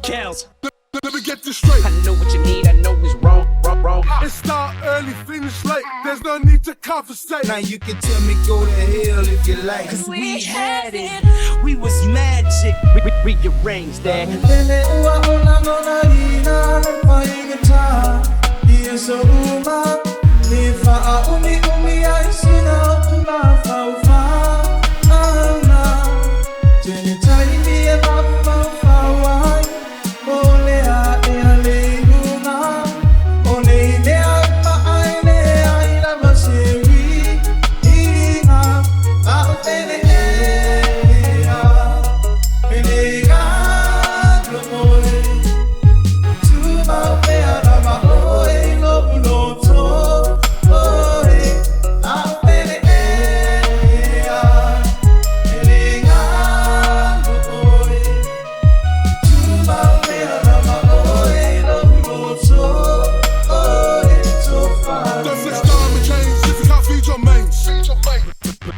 KELLz. Let me get this straight. I know what you need, I know it's wrong. It start early, finish late. There's no need to conversate. Now you can tell me go to hell if you like. Cause we had it, we was magic. Rearranged that.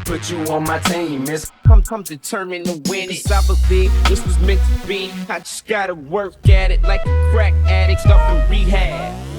Put you on my team, miss. I'm determined to win it. I believe this was meant to be. I just gotta work at it like a crack addict stuck in rehab.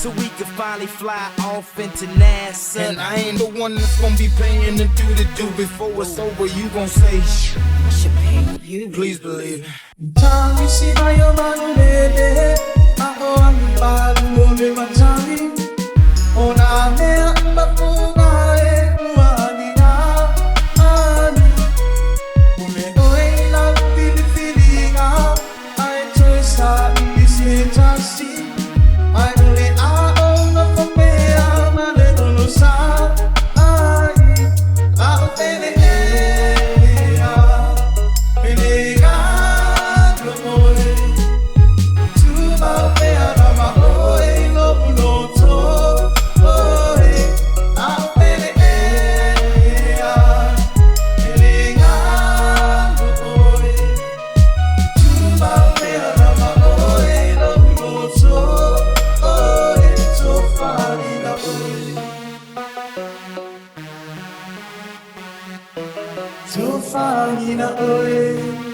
So we can finally fly off into NASA. And I ain't the one that's gonna be paying the due to do. Before it's over, you gon' say, I should pay you. please believe it. So far, you know,